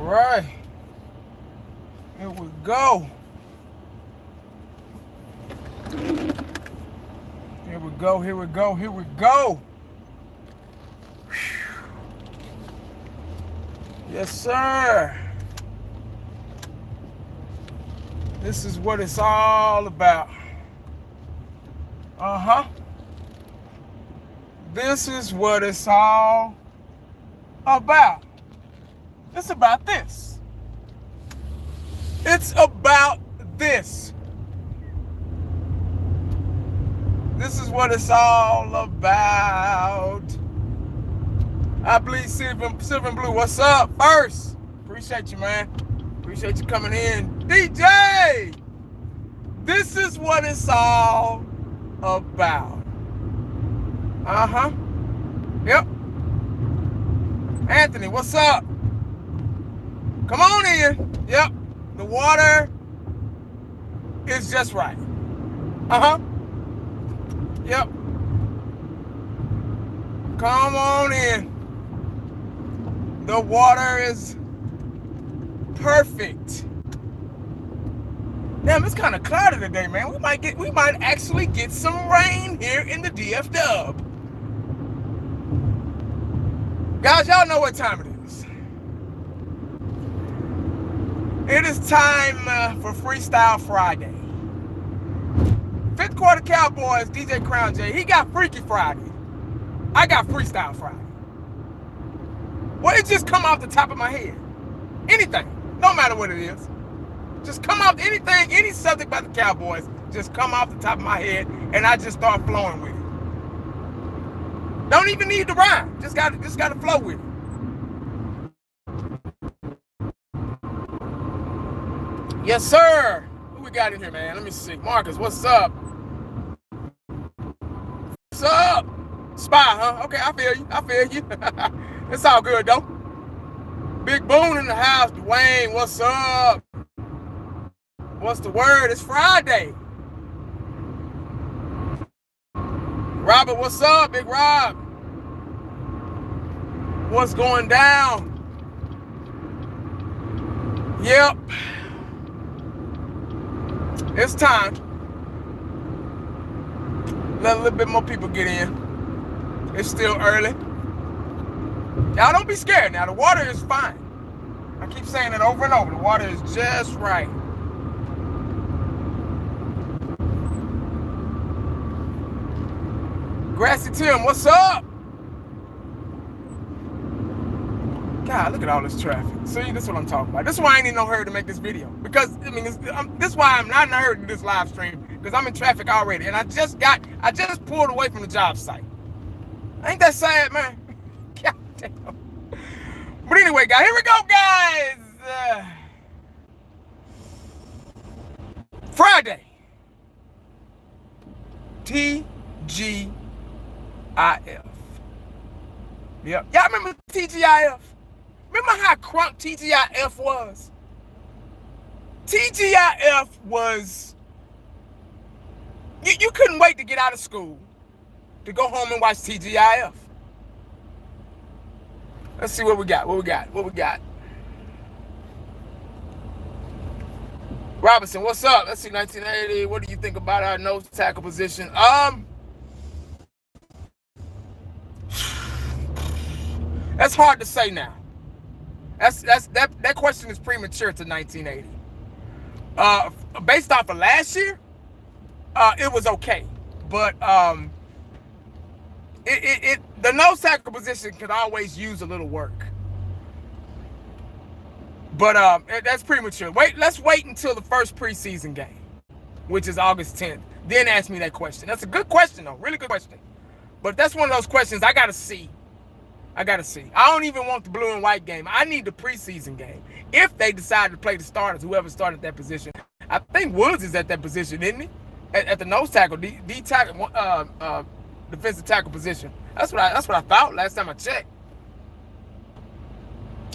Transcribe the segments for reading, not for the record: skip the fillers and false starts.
right. Here we go. Here we go, here we go, here we go. Whew. Yes, sir. This is what it's all about. Uh-huh. This is what it's all about. It's about this. It's about this. This is what it's all about. I believe Silver and Blue. What's up? First, appreciate you, man. Appreciate you coming in. DJ! This is what it's all about. Uh-huh. Yep. Anthony, what's up? Come on in. Yep. The water is just right. Uh-huh. Yep. Come on in. The water is perfect. Damn, it's kind of cloudy today, man. We might actually get some rain here in the DF Dub. Guys, y'all know what time it is. It is time for Freestyle Friday. Fifth quarter Cowboys, DJ Crown J. He got Freaky Friday. I got Freestyle Friday. Well, it just come off the top of my head. Anything, no matter what it is. Just come off anything, any subject about the Cowboys, just come off the top of my head, and I just start flowing with it. Don't even need to rhyme. Just gotta flow with it. Yes, sir. Who we got in here, man? Let me see. Marcus, what's up? What's up? Spy, huh? Okay, I feel you. It's all good, though. Big Boone in the house. Dwayne, what's up? What's the word? It's Friday. Robert, what's up, Big Rob? What's going down? Yep. It's time. Let a little bit more people get in. It's still early. Y'all don't be scared now. The water is fine. I keep saying it over and over. The water is just right. Grassy Tim, what's up? God, look at all this traffic. See, this is what I'm talking about. This is why I ain't in no hurry to make this video. Because, I mean, this is why I'm not in a hurry to do this live stream. Because I'm in traffic already. And I just pulled away from the job site. Ain't that sad, man? God damn. But anyway, guys, here we go, guys. Friday. TGIF. Yep. Y'all remember TGIF? Remember how crunk TGIF was? TGIF was... You couldn't wait to get out of school to go home and watch TGIF. Let's see what we got. What we got? Robinson, what's up? Let's see, 1980. What do you think about our nose tackle position? That's hard to say now. That question is premature to 1980. Based off of last year, it was okay, but the nose tackle position could always use a little work. But that's premature. Let's wait until the first preseason game, which is August 10th. Then ask me that question. That's a good question, though. Really good question. But that's one of those questions I gotta see. I don't even want the blue and white game. I need the preseason game. If they decide to play the starters, whoever started that position. I think Woods is at that position, isn't he? At the nose tackle, defensive tackle position. That's what I thought last time I checked.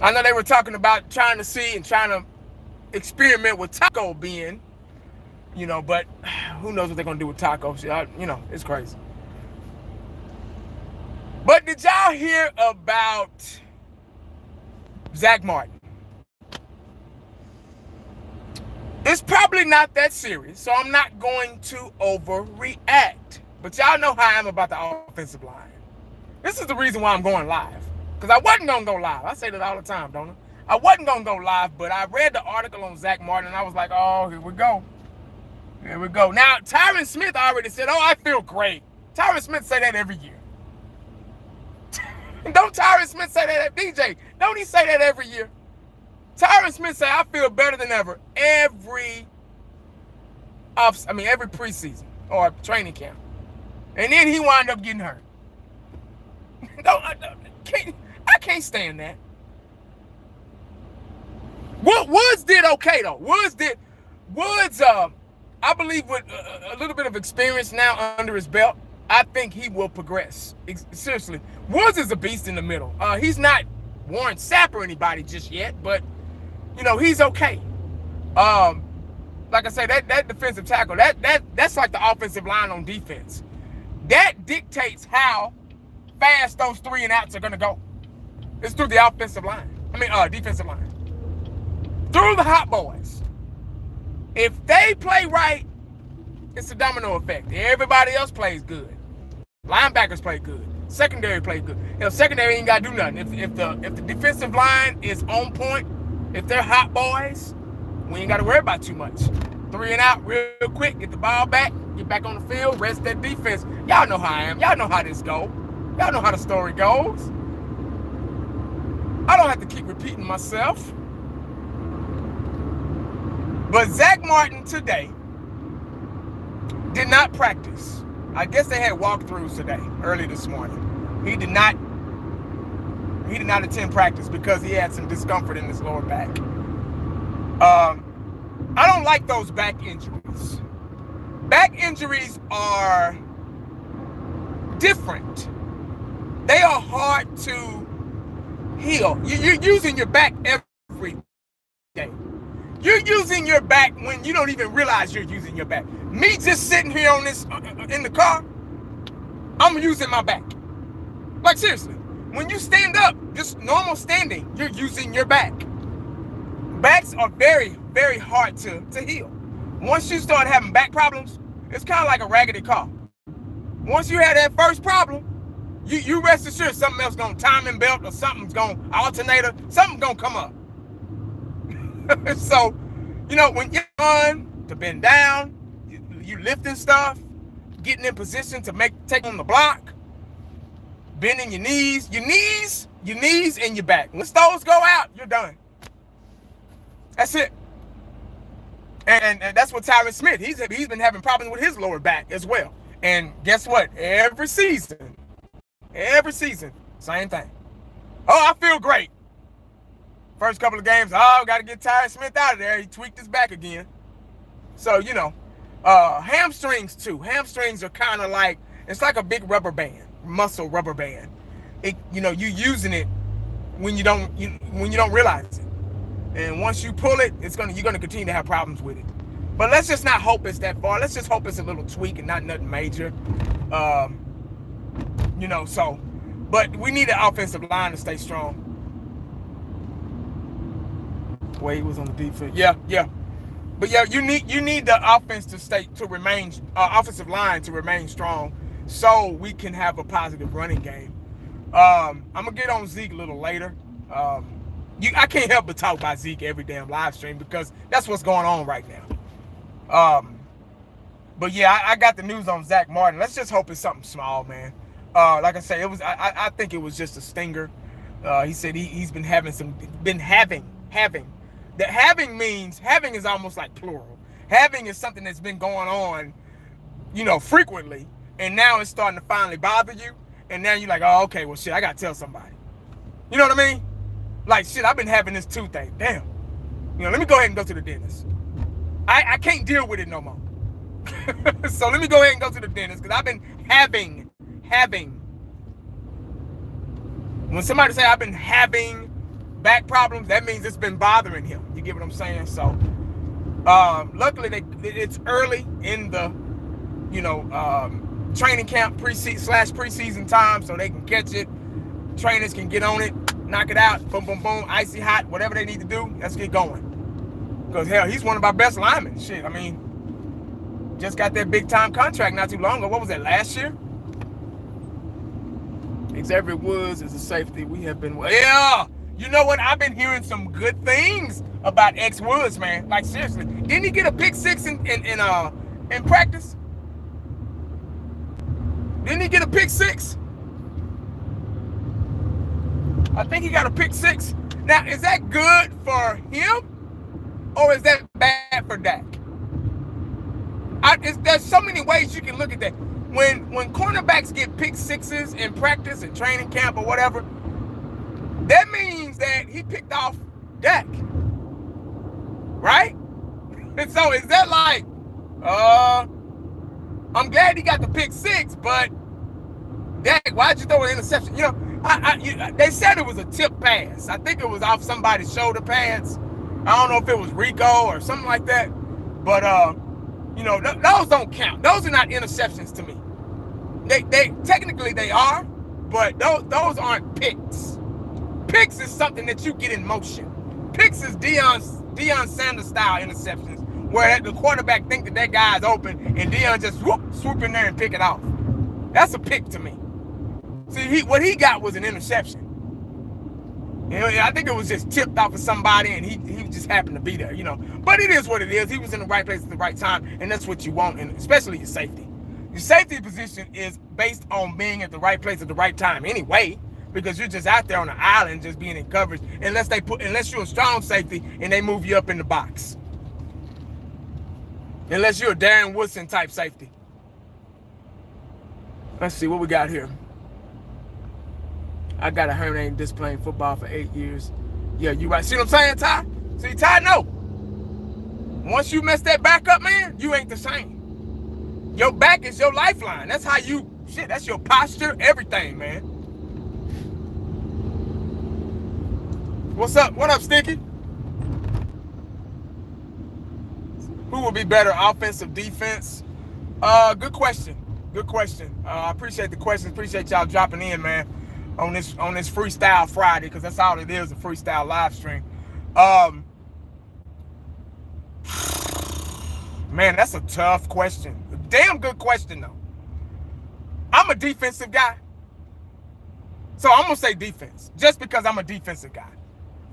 I know they were talking about trying to experiment with Taco being, but who knows what they're gonna do with Taco? It's crazy. But did y'all hear about Zack Martin? It's probably not that serious, so I'm not going to overreact. But y'all know how I am about the offensive line. This is the reason why I'm going live. Because I wasn't going to go live. I say that all the time, don't I? I wasn't going to go live, but I read the article on Zack Martin, and I was like, oh, here we go. Here we go. Now, Tyron Smith already said, oh, I feel great. Tyron Smith say that every year. Don't Tyron Smith say that at DJ? Don't he say that every year? Tyron Smith say, I feel better than ever every preseason or training camp. And then he wound up getting hurt. I can't stand that. Woods did okay though. Woods I believe with a little bit of experience now under his belt, I think he will progress. Seriously, Woods is a beast in the middle. He's not Warren Sapp or anybody just yet, but he's okay. Like I say, that defensive tackle, that's like the offensive line on defense. That dictates how fast those 3 and outs are gonna go. It's through the defensive line. Through the hot boys. If they play right, it's a domino effect. Everybody else plays good. Linebackers play good. Secondary play good. Secondary ain't gotta do nothing. If the defensive line is on point, if they're hot boys, we ain't gotta worry about too much. 3 and out real quick, get the ball back, get back on the field, rest that defense. Y'all know how I am. Y'all know how this goes. Y'all know how the story goes. I don't have to keep repeating myself. But Zack Martin today did not practice. I guess they had walkthroughs today, early this morning. He did not attend practice because he had some discomfort in his lower back. I don't like those back injuries. Back injuries are different. They are hard to heal. You're using your back every day. You're using your back when you don't even realize you're using your back. Me just sitting here on this in the car, I'm using my back. Like seriously, when you stand up, just normal standing, you're using your back. Backs are very, very hard to heal. Once you start having back problems, it's kind of like a raggedy car. Once you have that first problem, you rest assured something else gonna timing belt or something's gonna alternator, something's gonna come up. So, when you're on to bend down, you lifting stuff, getting in position to take on the block, bending your knees and your back. Once those go out, you're done. That's it. And that's what Tyron Smith, he's been having problems with his lower back as well. And guess what? Every season, same thing. Oh, I feel great. First couple of games, got to get Tyron Smith out of there. He tweaked his back again. So, hamstrings too. Hamstrings are kind of like, it's like a big rubber band, muscle rubber band. You're using it when you don't realize it. And once you pull it, you're gonna continue to have problems with it. But let's just not hope it's that far. Let's just hope it's a little tweak and not nothing major. But we need the offensive line to stay strong. Wade was on the defense. Yeah. But yeah, you need the offensive line to remain strong so we can have a positive running game. I'm gonna get on Zeke a little later. I can't help but talk about Zeke every damn live stream because that's what's going on right now. But yeah, I got the news on Zack Martin. Let's just hope it's something small, man. Like I say, I think it was just a stinger. He said he's been having. That having is almost like plural. Having is something that's been going on, frequently, and now it's starting to finally bother you. And now you're like, oh, okay, well, shit, I gotta tell somebody. You know what I mean? Like, shit, I've been having this toothache. Damn. Let me go ahead and go to the dentist. I can't deal with it no more. So let me go ahead and go to the dentist because I've been having. When somebody say I've been having back problems, that means it's been bothering him. You get what I'm saying? So, luckily it's early in the, training camp preseason time, so they can catch it. Trainers can get on it, knock it out, boom, boom, boom, icy hot, whatever they need to do. Let's get going. Because, hell, he's one of our best linemen. Shit, I mean, just got that big-time contract not too long ago. What was that, last year? Xavier Woods is a safety. We have been... Yeah! You know what? I've been hearing some good things about X Woods, man. Like, seriously. Didn't he get a pick six in practice? Didn't he get a pick six? I think he got a pick six. Now, is that good for him? Or is that bad for Dak? There's so many ways you can look at that. When cornerbacks get pick sixes in practice and training camp or whatever, that means that he picked off Dak. Right? And so is that like, I'm glad he got the pick six, but Dak, why'd you throw an interception? You know, they said it was a tip pass. I think it was off somebody's shoulder pads. I don't know if it was Rico or something like that. But, you know, those don't count. Those are not interceptions to me. They technically they are, but those aren't picks. Picks is something that you get in motion. Picks is Deion Sanders style interceptions, where the quarterback think that guy's open and Deion just swoop in there and pick it off. That's a pick to me. See, what he got was an interception. You know, I think it was just tipped off of somebody and he just happened to be there, you know. But it is what it is. He was in the right place at the right time, and that's what you want, and especially your safety. Your safety position is based on being at the right place at the right time anyway, because you're just out there on the island just being in coverage, unless you're a strong safety and they move you up in the box. Unless you're a Darren Woodson type safety. Let's see what we got here. I got a herniated disc playing football for 8 years. Yeah, you right. See what I'm saying, Ty? See, Ty, no. Once you mess that back up, man, you ain't the same. Your back is your lifeline. That's how you, that's your posture, everything, man. What's up? What up, Sticky? Who will be better, offensive, defense? Good question. Good question. I appreciate the questions. Appreciate y'all dropping in, man, on this Freestyle Friday, because that's all it is, a freestyle live stream. Man, that's a tough question. A damn good question, though. I'm a defensive guy. So I'm going to say defense, just because I'm a defensive guy.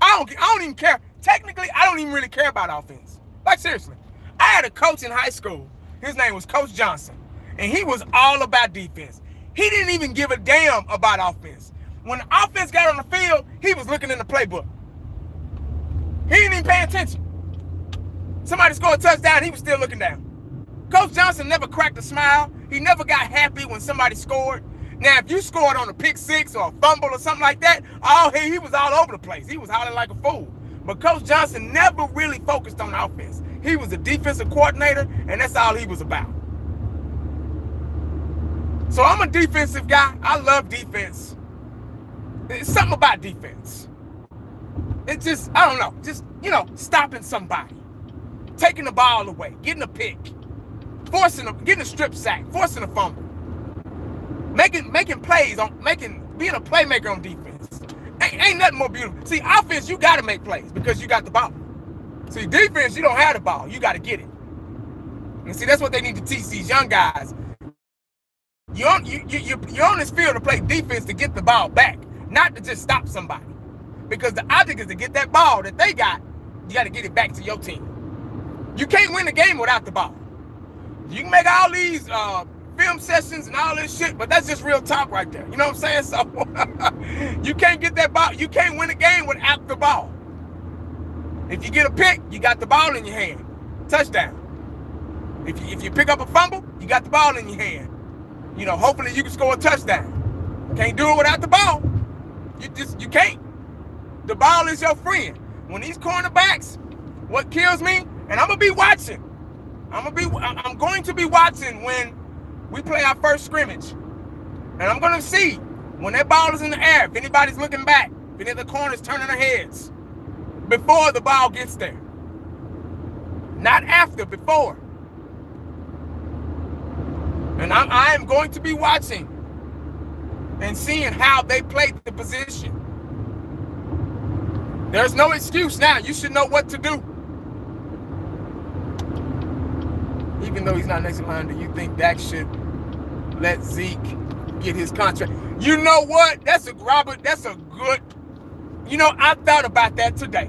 I don't even care. Technically, I don't even really care about offense. Like, seriously. I had a coach in high school. His name was Coach Johnson. And he was all about defense. He didn't even give a damn about offense. When the offense got on the field, he was looking in the playbook. He didn't even pay attention. Somebody scored a touchdown, he was still looking down. Coach Johnson never cracked a smile. He never got happy when somebody scored. Now, if you scored on a pick six or a fumble or something like that, he was all over the place. He was hollering like a fool. But Coach Johnson never really focused on offense. He was a defensive coordinator, and that's all he was about. So I'm a defensive guy. I love defense. It's something about defense. It's just, I don't know, just, stopping somebody, taking the ball away, getting a pick, getting a strip sack, forcing a fumble, making plays, being a playmaker on defense. Ain't nothing more beautiful. See, offense, you got to make plays because you got the ball. See, defense, you don't have the ball. You got to get it. And see, that's what they need to teach these young guys. You're on this field to play defense to get the ball back, not to just stop somebody. Because the object is to get that ball that they got, you got to get it back to your team. You can't win the game without the ball. You can make all these film sessions and all this shit, but that's just real talk right there. You know what I'm saying? So you can't get that ball. You can't win a game without the ball. If you get a pick, you got the ball in your hand. Touchdown. If you pick up a fumble, you got the ball in your hand. Hopefully you can score a touchdown. Can't do it without the ball. You can't. The ball is your friend. When these cornerbacks, what kills me, and I'm gonna be watching. I'm going to be watching when we play our first scrimmage. And I'm gonna see when that ball is in the air, if anybody's looking back, if any of the corners turning their heads before the ball gets there. Not after, before. And I am going to be watching and seeing how they play the position. There's no excuse now. You should know what to do. even though he's not next in line, do you think Dak should let Zeke get his contract? You know what? That's a good. You know, I thought about that today.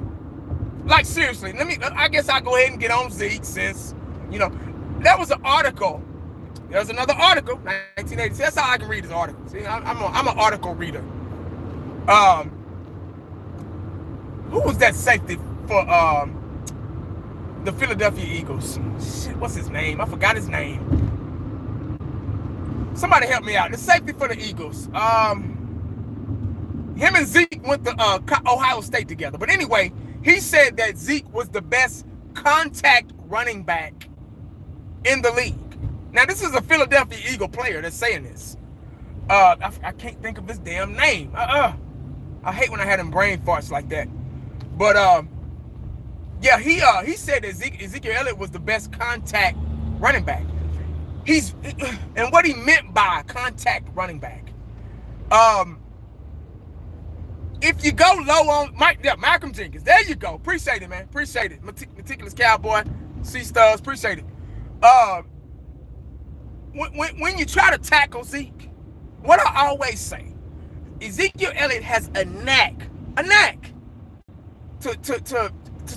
Like, seriously, I guess I'll go ahead and get on Zeke since, you know, that was an article. There was another article, 1980. That's how I can read his article. See, I'm an article reader. Who was that safety for the Philadelphia Eagles? Shit, what's his name? I forgot his name. Somebody help me out. The safety for the Eagles. Him and Zeke went to Ohio State together. But anyway, he said that Zeke was the best contact running back in the league. Now, this is a Philadelphia Eagle player that's saying this. I can't think of his damn name. I hate when I had them brain farts like that. But yeah, he said that Ezekiel Elliott was the best contact running back. And what he meant by contact running back. If you go low on Malcolm Jenkins, there you go. Appreciate it, man. Appreciate it. Meticulous Cowboy, C-Stars, appreciate it. When you try to tackle Zeke, what I always say, Ezekiel Elliott has a knack to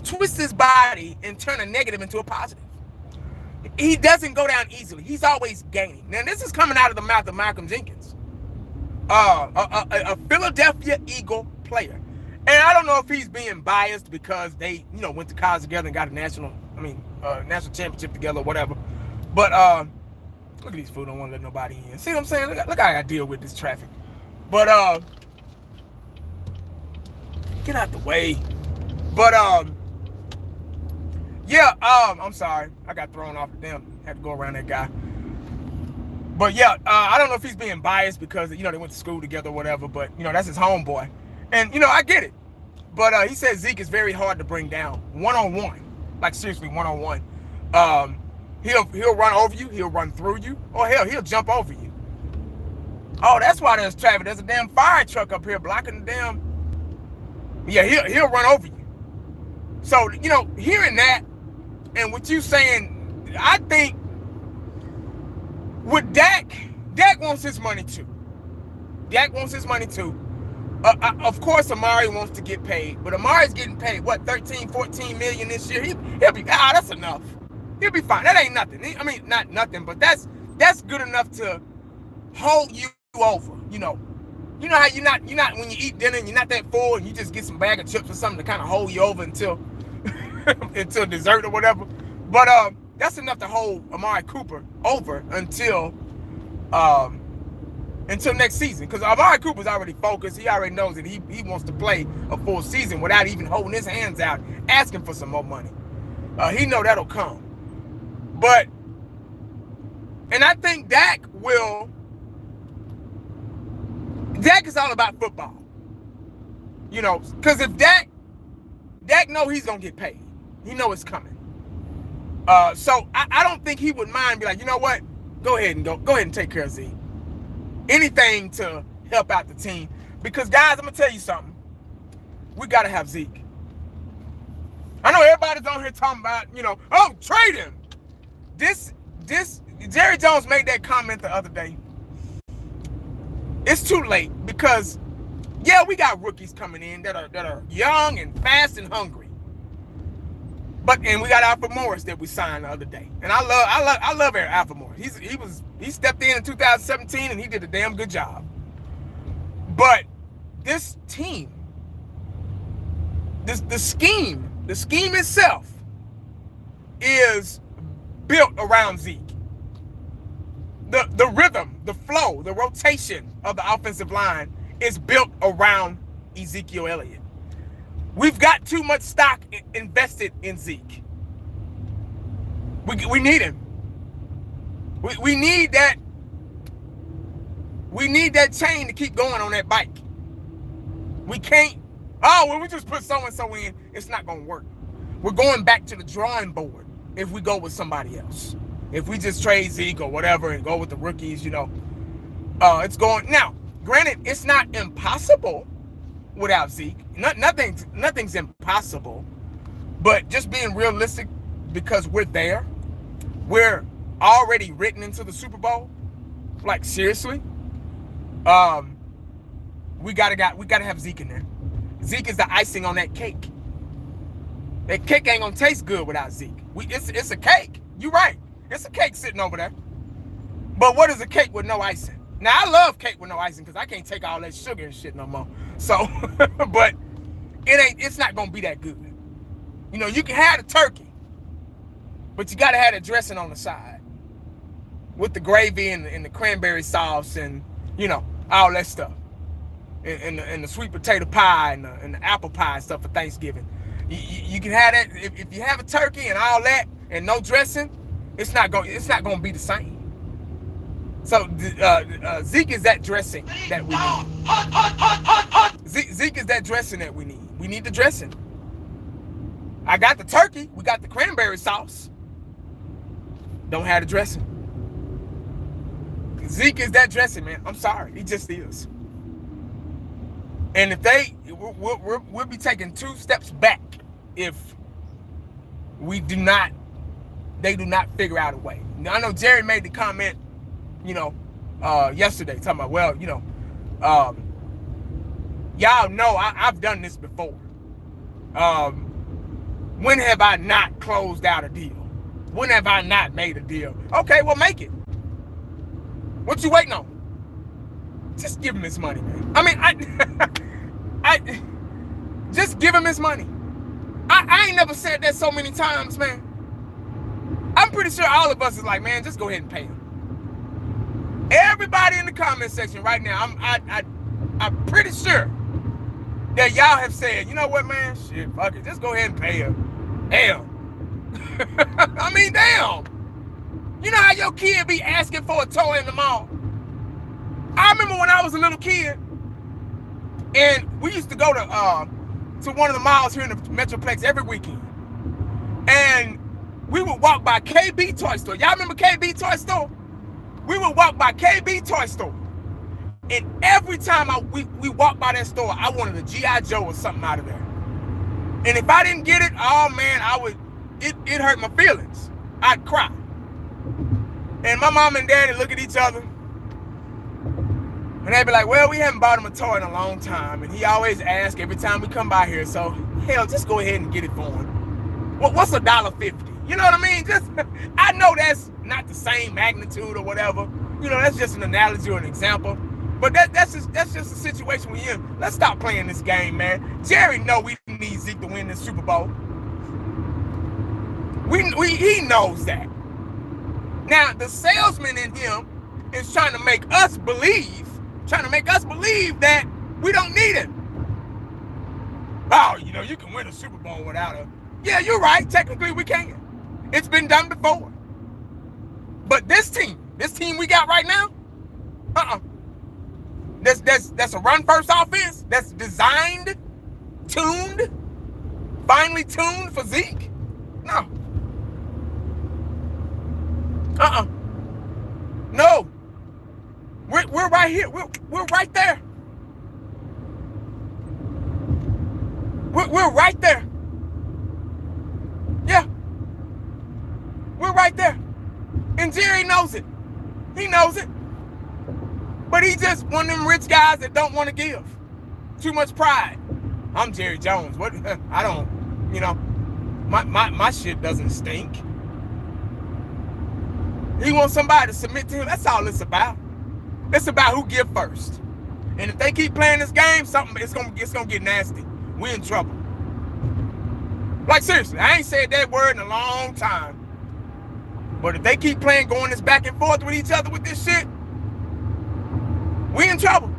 twist his body and turn a negative into a positive. He doesn't go down easily. He's always gaining. Now, this is coming out of the mouth of Malcolm Jenkins, a Philadelphia Eagle player. And I don't know if he's being biased because they, went to college together and got a national championship together or whatever. But look at these fools, don't want to let nobody in. See what I'm saying? Look how I deal with this traffic. But get out the way. But yeah, I'm sorry. I got thrown off of them. Had to go around that guy. But yeah, I don't know if he's being biased because, they went to school together or whatever, but, that's his homeboy. And, I get it. But he says Zeke is very hard to bring down one-on-one. Like, seriously, one-on-one. He'll run over you. He'll run through you. Or hell, he'll jump over you. Oh, that's why there's traffic. There's a damn fire truck up here blocking the damn... Yeah, he'll run over you. So, hearing that and what you saying, I think with Dak wants his money too. Dak wants his money too. Of course, Amari wants to get paid, but Amari's getting paid, what, 13, 14 million this year? He'll be, that's enough. He'll be fine. That ain't nothing. I mean, not nothing, but that's good enough to hold you over, You know how you're not when you eat dinner and you're not that full and you just get some bag of chips or something to kind of hold you over until until dessert or whatever. But that's enough to hold Amari Cooper over until next season. Because Amari Cooper's already focused. He already knows that he wants to play a full season without even holding his hands out, asking for some more money. He know that'll come. And I think Dak is all about football. Because if Dak know he's going to get paid. He know it's coming. So I don't think he would mind be like, you know what? Go ahead and take care of Zeke. Anything to help out the team. Because, guys, I'm going to tell you something. We got to have Zeke. I know everybody's on here talking about, trade him. This Jerry Jones made that comment the other day. It's too late because, yeah, we got rookies coming in that are young and fast and hungry. And we got Alfred Morris that we signed the other day, and I love Alfred Morris. He stepped in 2017 and he did a damn good job. But this team, the scheme itself is built around Zeke. The rhythm, the flow, the rotation of the offensive line is built around Ezekiel Elliott. We've got too much stock invested in Zeke. We need him. We need that. We need that chain to keep going on that bike. We can't. When we just put so-and-so in, it's not going to work. We're going back to the drawing board if we go with somebody else. If we just trade Zeke or whatever and go with the rookies, it's going. Now, granted, it's not impossible without Zeke. Nothing's impossible. But just being realistic, because we're there, we're already written into the Super Bowl. Like, seriously? We gotta have Zeke in there. Zeke is the icing on that cake. That cake ain't gonna taste good without Zeke. It's a cake. You're right. It's a cake sitting over there. But what is a cake with no icing? Now, I love cake with no icing because I can't take all that sugar and shit no more. So, but it's not gonna be that good. You know, you can have the turkey, but you gotta have the dressing on the side with the gravy and the cranberry sauce and, you know, all that stuff. And the sweet potato pie and the apple pie and stuff for Thanksgiving. You can have that. If you have a turkey and all that and no dressing, it's not gonna be the same. So Zeke is that dressing that we need. Zeke is that dressing that we need. We need the dressing. I got the turkey. We got the cranberry sauce. Don't have the dressing. Zeke is that dressing, man. I'm sorry. He just is. And if we'll be taking 2 steps back if they do not figure out a way. Now, I know Jerry made the comment, you know, yesterday, talking about, well, you know, y'all know I've done this before. When have I not closed out a deal? When have I not made a deal? Okay, well, make it. What you waiting on? Just give him his money, man. I mean, I just give him his money. I ain't never said that so many times, man. I'm pretty sure all of us is like, man, just go ahead and pay him. Everybody in the comment section right now, I'm pretty sure that y'all have said, you know what, man? Shit, fuck it. Just go ahead and pay him. Damn. I mean, damn. You know how your kid be asking for a toy in the mall? I remember when I was a little kid, and we used to go to one of the malls here in the Metroplex every weekend. And we would walk by KB Toy Store. Y'all remember KB Toy Store? We would walk by KB Toy Store. And every time we walked by that store, I wanted a G.I. Joe or something out of there. And if I didn't get it, oh man, it hurt my feelings. I'd cry. And my mom and daddy look at each other. And they'd be like, well, we haven't bought him a toy in a long time. And he always asks every time we come by here. So, hell, just go ahead and get it for him. What's $1.50? You know what I mean? I know that's not the same magnitude or whatever. You know, that's just an analogy or an example. But that's just a situation we're in. Let's stop playing this game, man. Jerry know we need Zeke to win this Super Bowl. He knows that. Now, the salesman in him is trying to make us believe that we don't need it. Oh, you know, you can win a Super Bowl without a... Yeah, you're right. Technically, we can. It's been done before. But this team we got right now, That's a run-first offense that's designed, tuned, finely tuned for Zeke. No. No. We're right here. We're right there. We're right there. Yeah. We're right there. And Jerry knows it. He knows it. But he just one of them rich guys that don't want to give. Too much pride. I'm Jerry Jones. What? I don't, you know, my shit doesn't stink. He wants somebody to submit to him. That's all it's about. It's about who give first. And if they keep playing this game, it's gonna get nasty. We're in trouble. Like, seriously, I ain't said that word in a long time. But if they keep playing, going this back and forth with each other with this shit, we in trouble.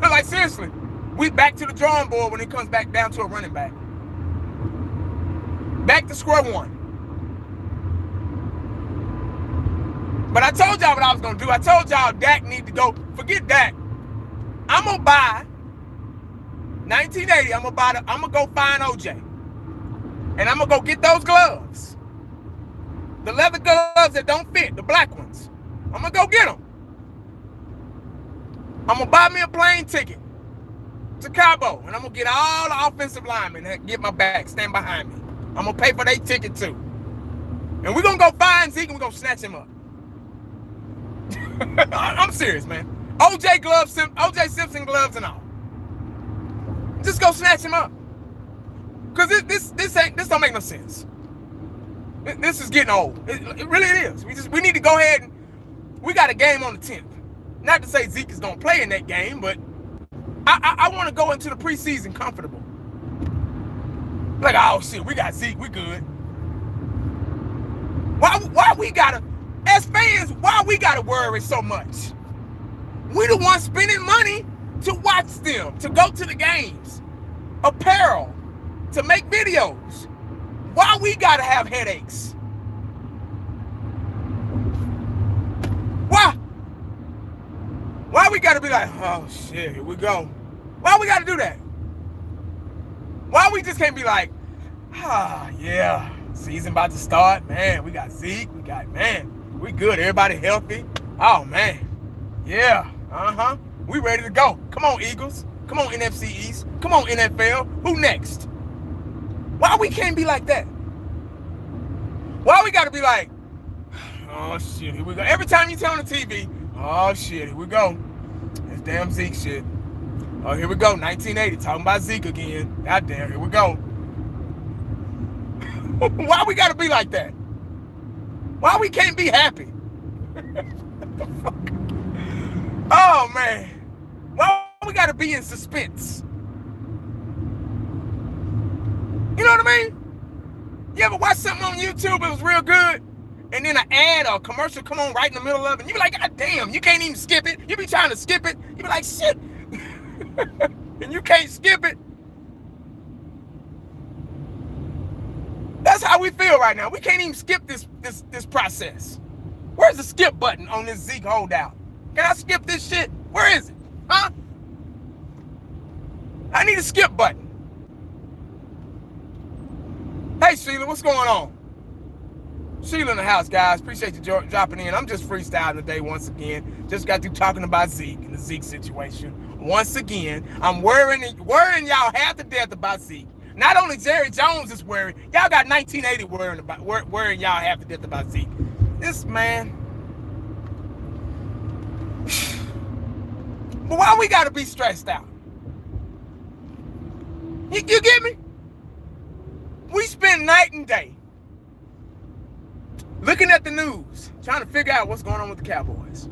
Like, seriously, we back to the drawing board when it comes back down to a running back. Back to square one. But I told y'all what I was going to do. I told y'all Dak need to go. Forget Dak. I'm going to buy 1980. I'm going to go find OJ. And I'm going to go get those gloves. The leather gloves that don't fit, the black ones. I'm going to go get them. I'm going to buy me a plane ticket to Cabo. And I'm going to get all the offensive linemen that get my back, stand behind me. I'm going to pay for their ticket too. And And we're going to go find Zeke and we're going to snatch him up. I'm serious, man. OJ Simpson gloves and all. Just go snatch him up. Because this don't make no sense. This is getting old. It really is. We need to go ahead and we got a game on the 10th. Not to say Zeke is going to play in that game, but I want to go into the preseason comfortable. Like, oh shit, we got Zeke, we good. Why we gotta, as fans, why we gotta worry so much? We the ones spending money to watch them, to go to the games, apparel, to make videos. Why we gotta have headaches? Why we gotta be like, oh shit, here we go? Why we gotta do that? Why we just can't be like, yeah, season about to start, man, we got Zeke, we good, everybody healthy. Oh man, yeah, we ready to go. Come on, Eagles. Come on, NFC East. Come on, NFL. Who next? Why we can't be like that? Why we gotta be like, oh shit, here we go. Every time you turn on the TV, oh shit, here we go. This damn Zeke shit. Oh, here we go, 1980, talking about Zeke again. Goddamn, here we go. Why we gotta be like that? Why we can't be happy? What the fuck? Oh man. Why we gotta be in suspense? You know what I mean? You ever watch something on YouTube, it was real good, and then an ad or a commercial come on right in the middle of it, and you be like, God damn, you can't even skip it. You be trying to skip it. You be like, shit. And you can't skip it. That's how we feel right now. We can't even skip this process. Where's the skip button on this Zeke holdout? Can I skip this shit? Where is it? Huh? I need a skip button. Hey Sheila, what's going on? Sheila in the house, guys. Appreciate you dropping in. I'm just freestyling today once again. Just got through talking about Zeke and the Zeke situation. Once again, I'm worrying y'all half to death about Zeke. Not only Jerry Jones is worried, y'all got 1980 worrying y'all half to death about Zeke. This man. But why we gotta be stressed out? You get me? We spend night and day looking at the news, trying to figure out what's going on with the Cowboys.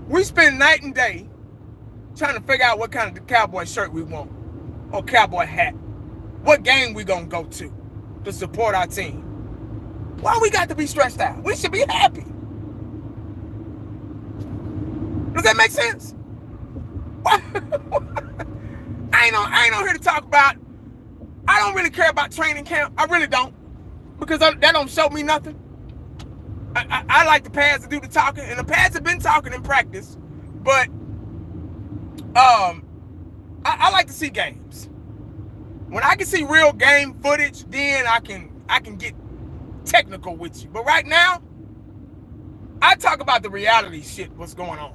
We spend night and day trying to figure out what kind of Cowboy shirt we want or Cowboy hat. What game we gonna go to support our team. Why we got to be stressed out? We should be happy. Does that make sense? Why? I ain't on here to talk about, I don't really care about training camp. I really don't. Because that don't show me nothing. I like the pads to do the talking, and the pads have been talking in practice, but I like to see games. When I can see real game footage, then I can get technical with you. But right now, I talk about the reality shit, what's going on.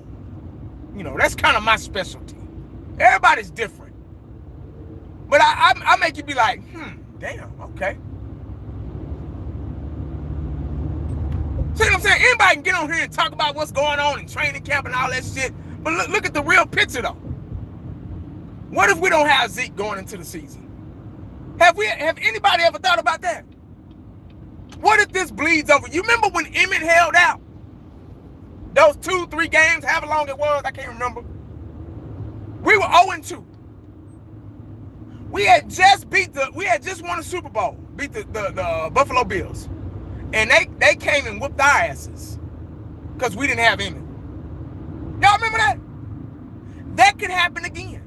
You know, that's kind of my specialty. Everybody's different. But I make you be like, damn, okay. See what I'm saying? Anybody can get on here and talk about what's going on in training camp and all that shit. But look at the real picture, though. What if we don't have Zeke going into the season? Have anybody ever thought about that? What if this bleeds over? You remember when Emmett held out? Those 2-3 games, however long it was, I can't remember. We were 0-2. We had just won a Super Bowl, beat the Buffalo Bills. And they came and whooped our asses because we didn't have Emmett. Y'all remember that? That could happen again.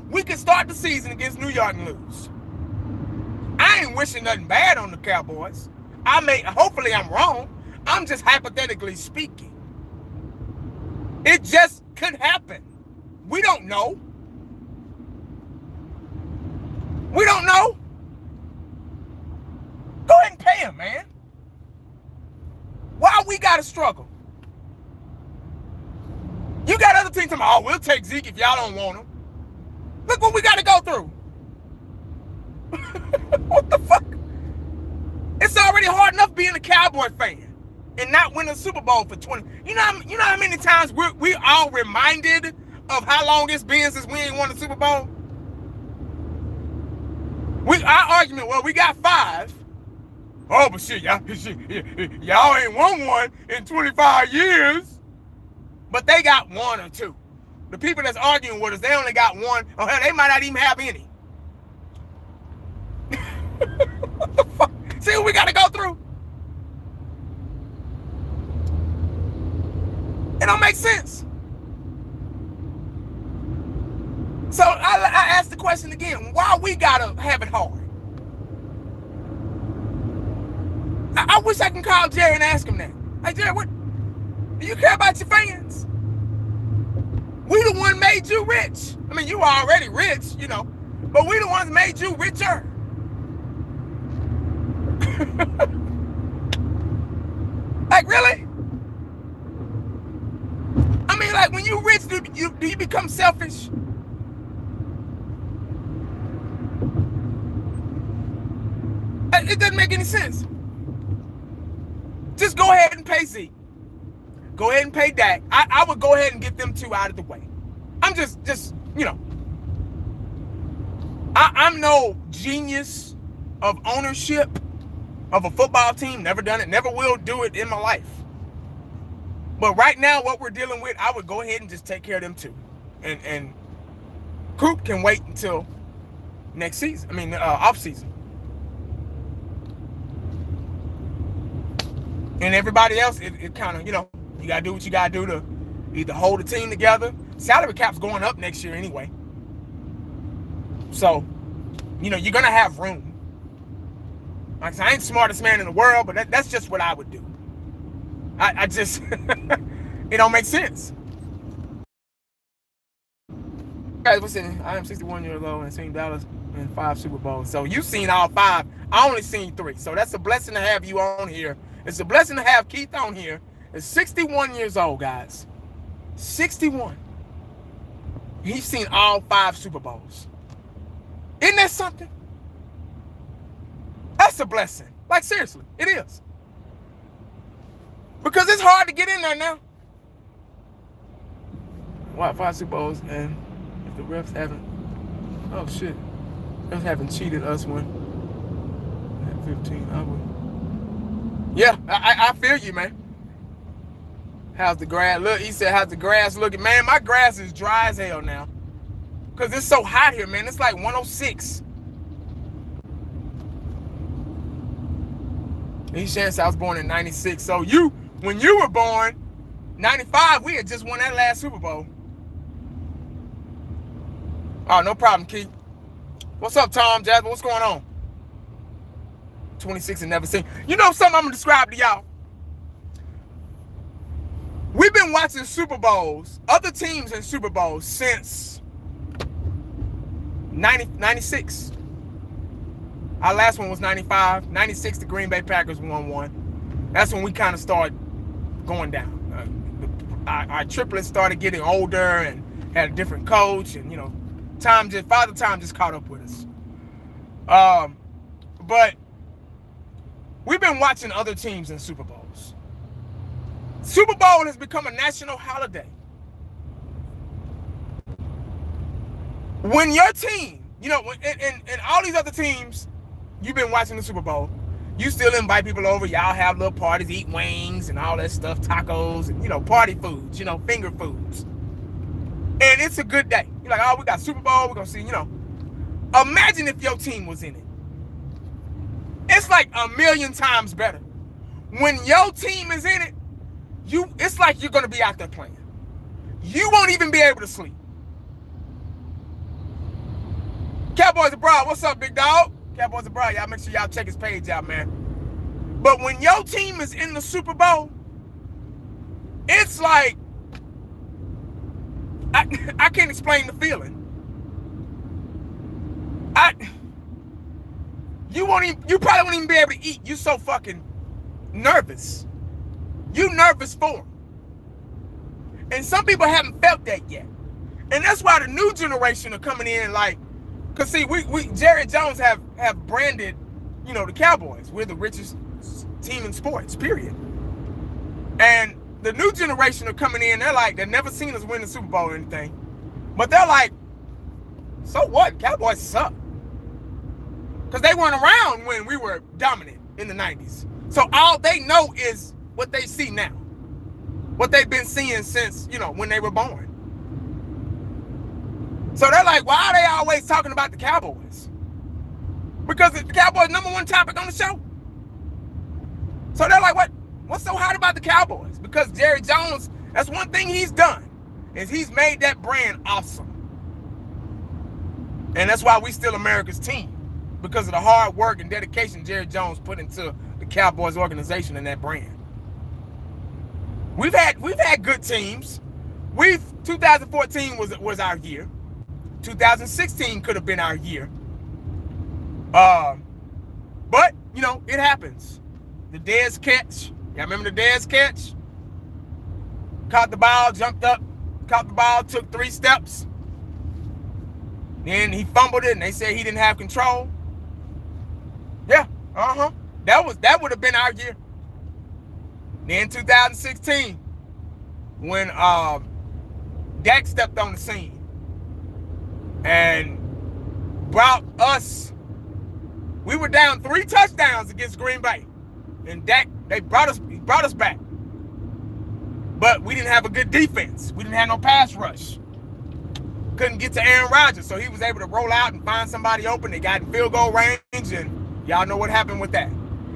We could start the season against New York and lose. I ain't wishing nothing bad on the Cowboys. Hopefully I'm wrong. I'm just hypothetically speaking. It just could happen. We don't know. We don't know. Go ahead and pay him, man. Why we gotta struggle? You got other teams talking, oh, we'll take Zeke if y'all don't want him. Look what we gotta go through. What the fuck? It's already already hard enough being a Cowboy fan and not winning a Super Bowl for 20. You know how many times we all reminded of how long it's been since we ain't won a Super Bowl? Our argument, well, we got 5. Oh, but shit, y'all ain't won one in 25 years. But they got 1 or 2. The people that's arguing with us, they only got 1. Oh, hell, they might not even have any. What the fuck? See what we got to go through? It don't make sense. So I asked the question again, why we gotta have it hard? I wish I can call Jerry and ask him that. Hey Jerry, what do you care about your fans? We the one made you rich. I mean, you are already rich, but we the ones made you richer. Like, really? I mean, like, when you rich, do you become selfish? It doesn't make any sense. Just go ahead and pay Zeke. Go ahead and pay Dak. I would go ahead and get them 2 out of the way. I'm just I'm no genius of ownership of a football team. Never done it. Never will do it in my life. But right now, what we're dealing with, I would go ahead and just take care of them 2. And Coop can wait until next season. I mean, off season. And everybody else, it kind of, you got to do what you got to do to either hold the team together. Salary cap's going up next year anyway. So, you're going to have room. Like I said, I ain't the smartest man in the world, but that's just what I would do. I just, it don't make sense. Guys, listen, I am 61 years old and seen Dallas in 5 Super Bowls. So you've seen all 5. I only seen 3. So that's a blessing to have you on here. It's a blessing to have Keith on here. He's 61 years old, guys. 61. He's seen all 5 Super Bowls. Isn't that something? That's a blessing. Like, seriously, it is. Because it's hard to get in there now. What, 5 Super Bowls, and if the refs haven't, oh shit, refs haven't cheated us one at 15, I would. Yeah, I feel you, man. How's the grass look? He said, how's the grass looking? Man, my grass is dry as hell now. Because it's so hot here, man. It's like 106. He's saying I was born in 96. So when you were born, 95, we had just won that last Super Bowl. Oh, no problem, Keith. What's up, Tom, Jasmine? What's going on? 26 and never seen. You know something I'm going to describe to y'all? We've been watching Super Bowls, other teams in Super Bowls since 96. Our last one was 95. 96, the Green Bay Packers won one. That's when we kind of started going down. Our triplets started getting older and had a different coach. And, Father Time just caught up with us. But we've been watching other teams in Super Bowls. Super Bowl has become a national holiday. When your team, and all these other teams, you've been watching the Super Bowl, you still invite people over, y'all have little parties, eat wings and all that stuff, tacos, and, party foods, finger foods. And it's a good day. You're like, oh, we got Super Bowl, we're going to see, Imagine if your team was in it. It's like a million times better. When your team is in it, it's like you're going to be out there playing. You won't even be able to sleep. Cowboys abroad, what's up, big dog? Cowboys abroad, y'all make sure y'all check his page out, man. But when your team is in the Super Bowl, it's like, I can't explain the feeling. You probably won't even be able to eat. You so fucking nervous. You nervous for them. And some people haven't felt that yet. And that's why the new generation are coming in because see, we Jerry Jones have branded, the Cowboys. We're the richest team in sports, period. And the new generation are coming in, they've never seen us win the Super Bowl or anything. But they're like, so what? Cowboys suck. Because they weren't around when we were dominant in the 90s. So all they know is what they see now. What they've been seeing since, when they were born. So they're like, why are they always talking about the Cowboys? Because it's the Cowboys' #1 topic on the show. So they're like, what's so hot about the Cowboys? Because Jerry Jones, that's one thing he's done, is he's made that brand awesome. And that's why we still America's team. Because of the hard work and dedication Jerry Jones put into the Cowboys organization and that brand. We've had good teams. 2014 was our year. 2016 could have been our year. But, it happens. The Dez catch. Y'all remember the Dez catch? Caught the ball, jumped up, caught the ball, took 3 steps. Then he fumbled it, and they said he didn't have control. Yeah, That would have been our year. Then 2016, when Dak stepped on the scene and brought us, we were down 3 touchdowns against Green Bay, and Dak, he brought us back. But we didn't have a good defense. We didn't have no pass rush. Couldn't get to Aaron Rodgers, so he was able to roll out and find somebody open. They got in field goal range, and y'all know what happened with that.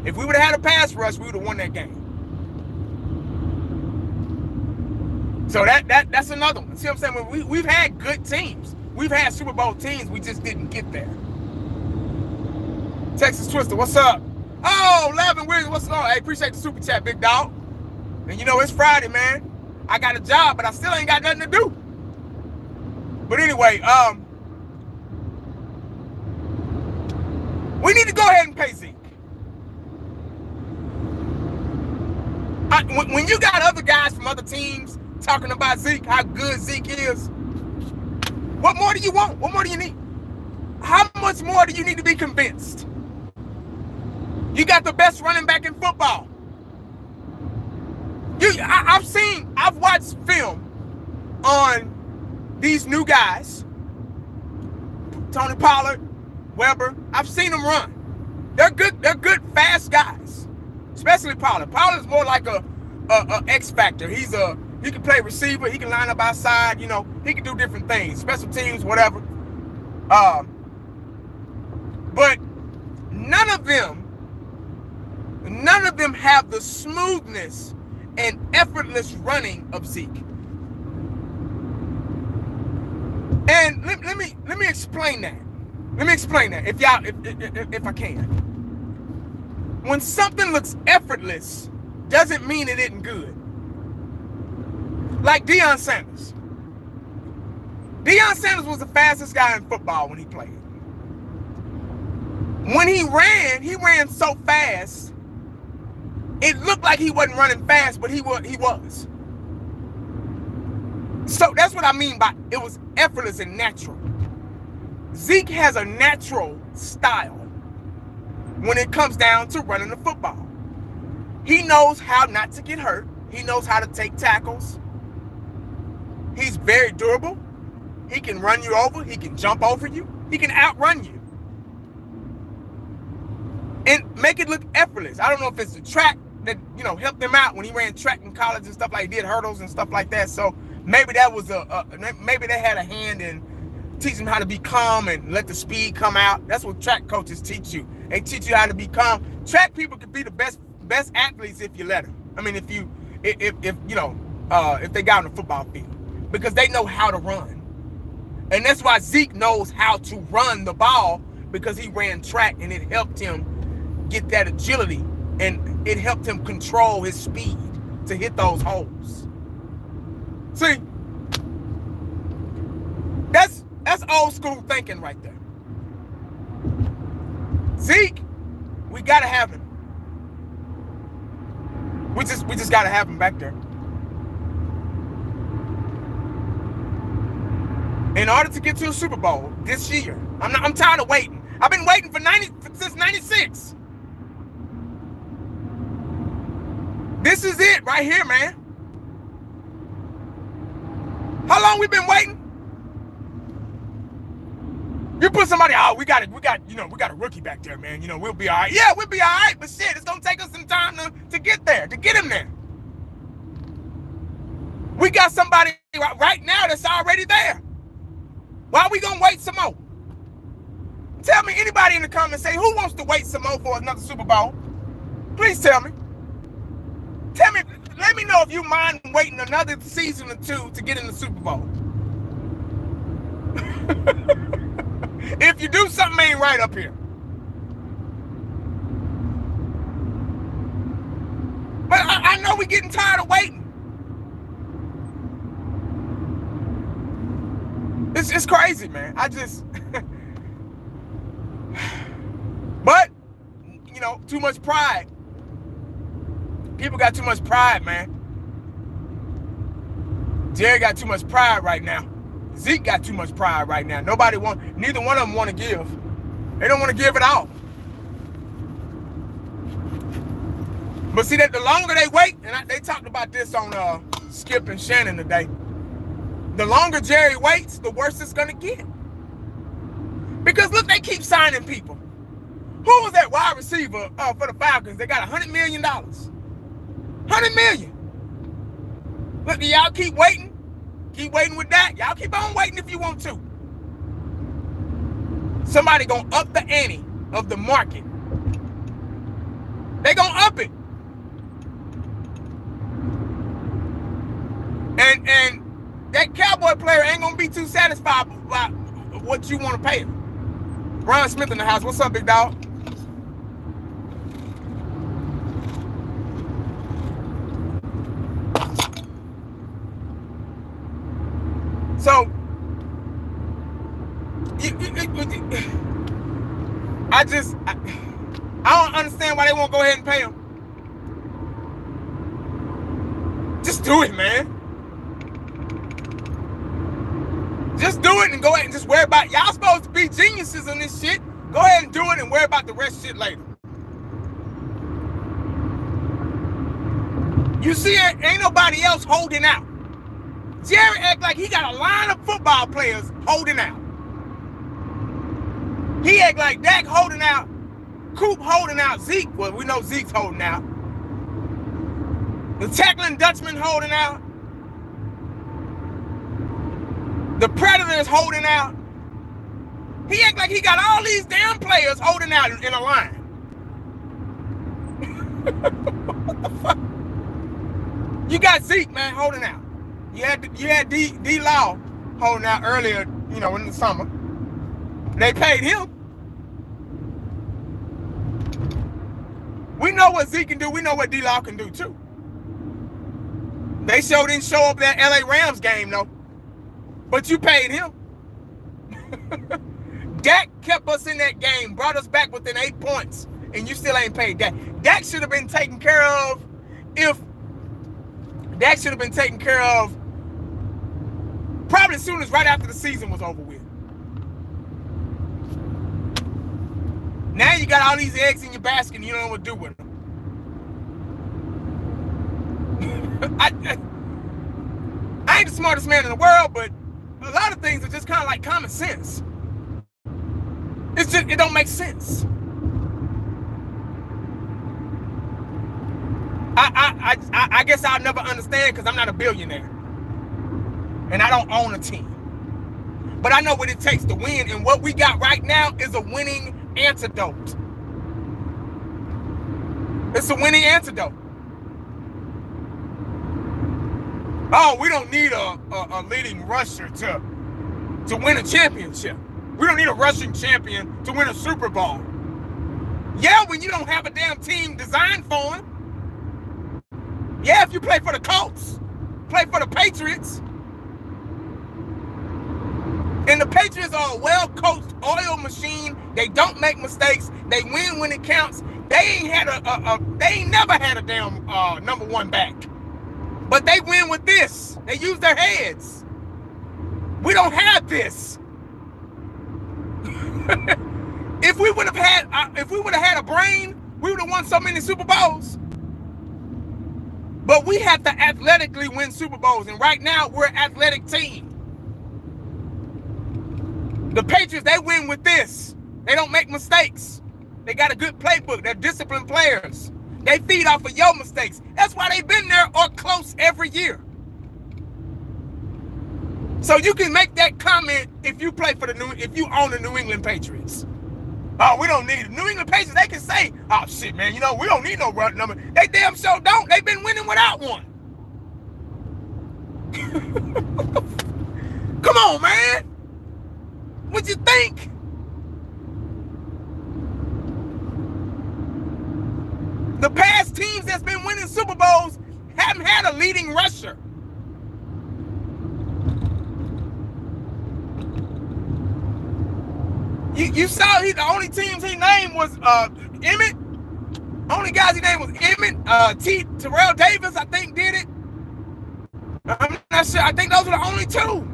If we would have had a pass rush, we would have won that game. So that's another one. See what I'm saying? We've had good teams. We've had Super Bowl teams. We just didn't get there. Texas Twister, what's up? Oh, Lavin Williams, what's up? Hey, appreciate the super chat, big dog. And it's Friday, man. I got a job, but I still ain't got nothing to do. But anyway, we need to go ahead and pay Zeke. When you got other guys from other teams talking about Zeke, how good Zeke is, what more do you want? What more do you need? How much more do you need to be convinced? You got the best running back in football. I've watched film on these new guys, Tony Pollard, Weber. I've seen them run. They're good, fast guys. Especially Pollard. Pollard's more like a X factor. He can play receiver. He can line up outside. He can do different things, special teams, whatever. But none of them have the smoothness and effortless running of Zeke. And let me explain that. Let me explain that if I can. When something looks effortless, doesn't mean it isn't good. Like Deion Sanders. Deion Sanders was the fastest guy in football when he played. When he ran so fast, it looked like he wasn't running fast, but he was. So that's what I mean by it was effortless and natural. Zeke has a natural style when it comes down to running the football. He knows how not to get hurt. He knows how to take tackles. He's very durable. He can run you over. He can jump over you. He can outrun you. And make it look effortless. I don't know if it's the track that, helped him out when he ran track in college and stuff like he did hurdles and stuff like that. So maybe that was maybe they had a hand in teaching him how to be calm and let the speed come out. That's what track coaches teach you. They teach you how to be calm. Track people can be the best athletes if you let them. I mean, if they got on the football field, because they know how to run. And that's why Zeke knows how to run the ball, because he ran track and it helped him get that agility and it helped him control his speed to hit those holes. See, that's old school thinking right there. Zeke, we gotta have him. We just gotta have him back there. In order to get to a Super Bowl this year, I'm tired of waiting. I've been waiting since '96. This is it right here, man. How long we been waiting? You put somebody out, we got a rookie back there, man. We'll be all right. Yeah, we'll be all right, but shit, it's gonna take us some time to get there, to get him there. We got somebody right now that's already there. Why are we gonna wait some more? Tell me, anybody in the comments, say who wants to wait some more for another Super Bowl? Please tell me. Tell me, let me know if you mind waiting another season or two to get in the Super Bowl. If you do, something ain't right up here. But I know we're getting tired of waiting. It's crazy, man. But, too much pride. People got too much pride, man. Jerry got too much pride right now. Zeke got too much pride right now. Neither one of them want to give. They don't want to give it all. But see, that the longer they wait, and they talked about this on Skip and Shannon today, the longer Jerry waits, the worse it's going to get. Because look, they keep signing people. Who was that wide receiver for the Falcons? They got $100 million. $100 million. Look, y'all keep waiting. Keep waiting with that. Y'all keep on waiting if you want to. Somebody gonna up the ante of the market. They gonna up it. And that Cowboy player ain't gonna be too satisfied by what you want to pay him. Ron Smith in the house. What's up, big dog? So, I don't understand why they won't go ahead and pay him. Just do it, man. Just do it and go ahead and just worry about, y'all supposed to be geniuses on this shit. Go ahead and do it and worry about the rest shit later. You see, ain't nobody else holding out. Jerry act like he got a line of football players holding out. He act like Dak holding out, Coop holding out, Zeke. Well, we know Zeke's holding out. The tackling Dutchman holding out. The Predator is holding out. He act like he got all these damn players holding out in a line. What the fuck? You got Zeke, man, holding out. You had D-Law holding out earlier, in the summer. They paid him. We know what Zeke can do. We know what D-Law can do, too. They didn't show up at LA Rams game, though. But you paid him. Dak kept us in that game, brought us back within 8 points, and you still ain't paid Dak. Dak should have been taken care of probably as soon as right after the season was over with. Now you got all these eggs in your basket and you don't know what to do with them. I ain't the smartest man in the world, but a lot of things are just kind of like common sense. It don't make sense. I guess I'll never understand because I'm not a billionaire. And I don't own a team. But I know what it takes to win. And what we got right now is a winning antidote. It's a winning antidote. Oh, we don't need a leading rusher to win a championship. We don't need a rushing champion to win a Super Bowl. Yeah, when you don't have a damn team designed for him. Yeah, if you play for the Colts, play for the Patriots. And the Patriots are a well-coached oil machine. They don't make mistakes. They win when it counts. They ain't never had a damn number one back. But they win with this. They use their heads. We don't have this. If we would have had a brain, we would have won so many Super Bowls. But we have to athletically win Super Bowls, and right now we're an athletic team. The Patriots, they win with this. They don't make mistakes. They got a good playbook. They're disciplined players. They feed off of your mistakes. That's why they've been there or close every year. So you can make that comment if you play for if you own the New England Patriots. Oh, we don't need it. New England Patriots, they can say, oh shit, man, we don't need no run number. They damn sure don't. They've been winning without one. Come on, man. What you think? The past teams that's been winning Super Bowls haven't had a leading rusher. You saw the only teams he named was Emmett. Only guys he named was Emmett. Terrell Davis, I think, did it. I'm not sure. I think those were the only two.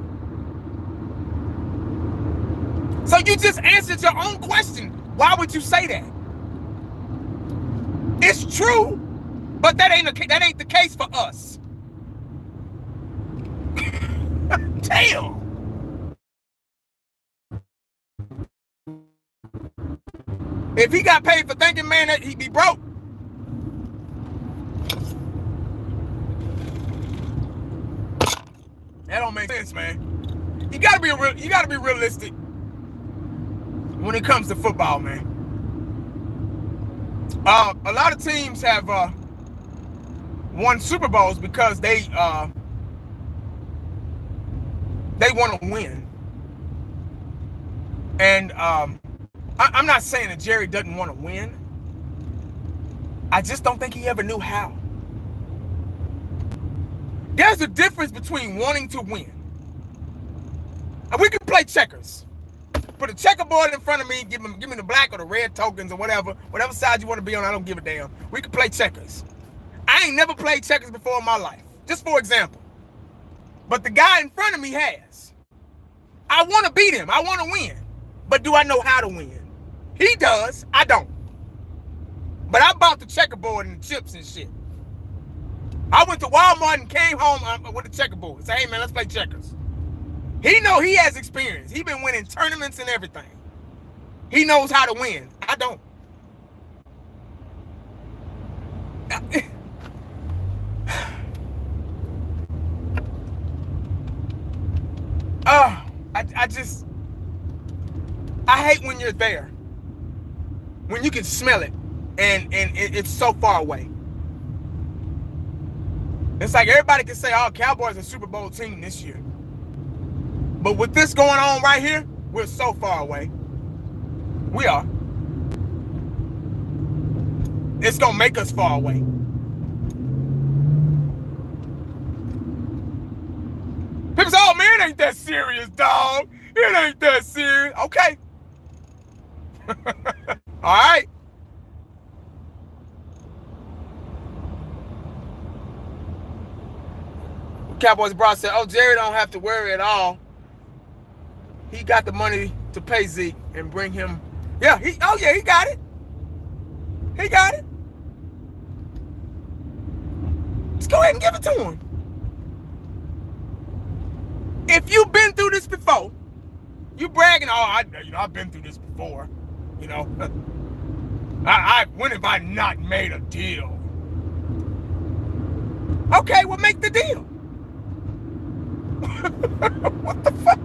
So you just answered your own question. Why would you say that? It's true, but that ain't the case for us. Damn. If he got paid for thinking, man, that he'd be broke. That don't make sense, man. You gotta be realistic when it comes to football, man. A lot of teams have won Super Bowls because they want to win. And I'm not saying that Jerry doesn't want to win. I just don't think he ever knew how. There's a difference between wanting to win. And we can play checkers. Put a checkerboard in front of me, give me the black or the red tokens or whatever side you want to be on, I don't give a damn. We can play checkers. I ain't never played checkers before in my life, just for example. But the guy in front of me has. I want to beat him. I want to win. But do I know how to win? He does. I don't. But I bought the checkerboard and the chips and shit. I went to Walmart and came home with a checkerboard. Say, hey, man, let's play checkers. He know he has experience. He been winning tournaments and everything. He knows how to win. I don't. I hate when you're there. When you can smell it and it's so far away. It's like everybody can say, oh, Cowboys are a Super Bowl team this year. But with this going on right here, we're so far away. We are. It's going to make us far away. People say, oh, man, it ain't that serious, dog. It ain't that serious. Okay. All right. Cowboys boss said, oh, Jerry don't have to worry at all. He got the money to pay Zeke and bring him. Yeah, he got it. He got it. Let's go ahead and give it to him. If you've been through this before, you bragging, oh, I've been through this before. When have I not made a deal? Okay, well, make the deal. What the fuck?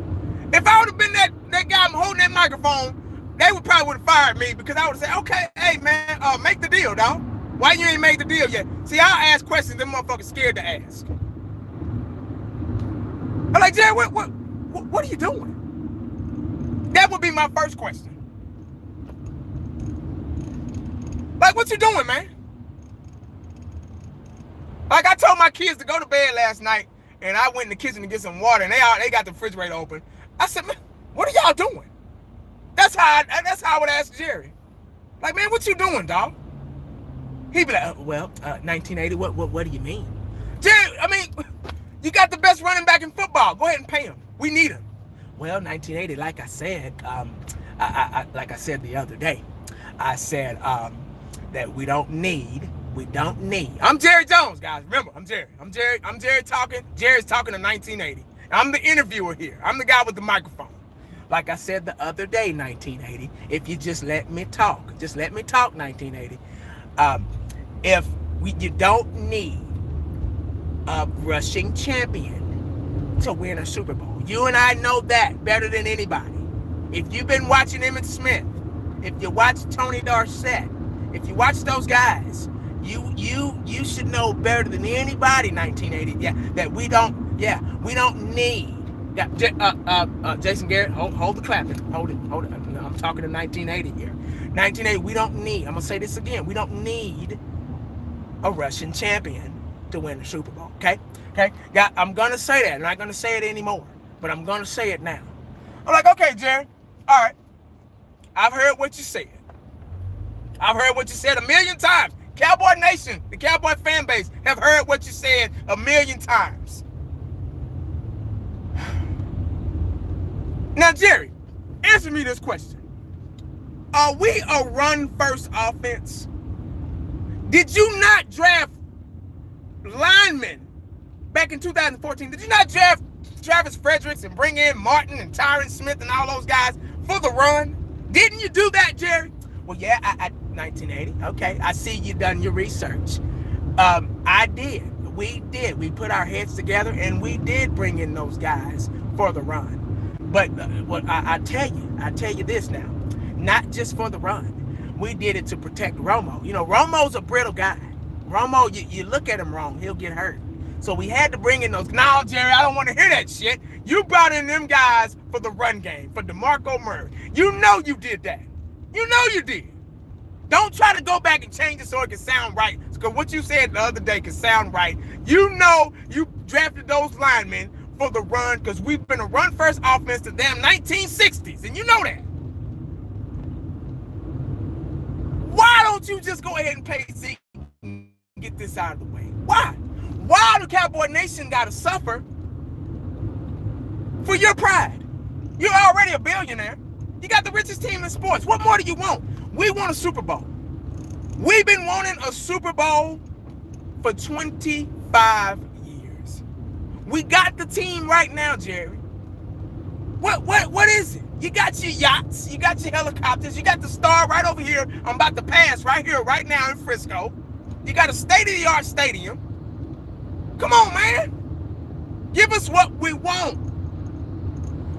If I would have been that guy holding that microphone, they probably would have fired me because I would have said, okay, hey, man, make the deal, dog. Why you ain't made the deal yet? See, I'll ask questions them motherfuckers scared to ask. I'm like, Jerry, what are you doing? That would be my first question. Like, what you doing, man? Like, I told my kids to go to bed last night, and I went in the kitchen to get some water, and they got the refrigerator open. I said, man, what are y'all doing? That's how I would ask Jerry. Like, man, what you doing, dog? He'd be like, well, 1980, what do you mean? Jerry, I mean, you got the best running back in football. Go ahead and pay him. We need him. Well, 1980, like I said, like I said the other day, I said that we don't need We don't need. I'm Jerry Jones, guys. Remember, I'm Jerry talking. Jerry's talking to 1980. I'm the interviewer here. I'm the guy with the microphone. Like I said the other day, 1980, if you just let me talk. Just let me talk, 1980. You don't need a rushing champion to win a Super Bowl. You and I know that better than anybody. If you've been watching Emmitt Smith, if you watch Tony Dorsett, if you watch those guys, you should know better than anybody, 1980. Yeah, that we don't need. Yeah, Jason Garrett, hold the clapping. Hold it. I'm talking to 1980 here. 1980, we don't need. I'm gonna say this again. We don't need a Russian champion to win the Super Bowl. Okay. Yeah, I'm gonna say that. I'm not gonna say it anymore, but I'm gonna say it now. I'm like, okay, Jerry. All right. I've heard what you said. I've heard what you said a million times. Cowboy Nation, the Cowboy fan base, have heard what you said a million times. Now, Jerry, answer me this question. Are we a run-first offense? Did you not draft linemen back in 2014? Did you not draft Travis Fredericks and bring in Martin and Tyron Smith and all those guys for the run? Didn't you do that, Jerry? Well, yeah, 1980. Okay, I see you done your research. I did. We did. We put our heads together and we did bring in those guys for the run. But what I tell you this now, not just for the run. We did it to protect Romo. You know, Romo's a brittle guy. Romo, you look at him wrong, he'll get hurt. So we had to bring in those. No, Jerry, I don't want to hear that shit. You brought in them guys for the run game, for DeMarco Murray. You know you did that. You know you did. Don't try to go back and change it so it can sound right. Because what you said the other day can sound right. You know you drafted those linemen for the run because we've been a run-first offense to damn 1960s. And you know that. Why don't you just go ahead and pay Zeke and get this out of the way? Why? Why do Cowboy Nation got to suffer for your pride? You're already a billionaire. You got the richest team in sports. What more do you want? We want a Super Bowl. We've been wanting a Super Bowl for 25 years. We got the team right now, Jerry. What is it? You got your yachts, you got your helicopters, you got the Star right over here. I'm about to pass right here, right now in Frisco. You got a state-of-the-art stadium. Come on, man. Give us what we want.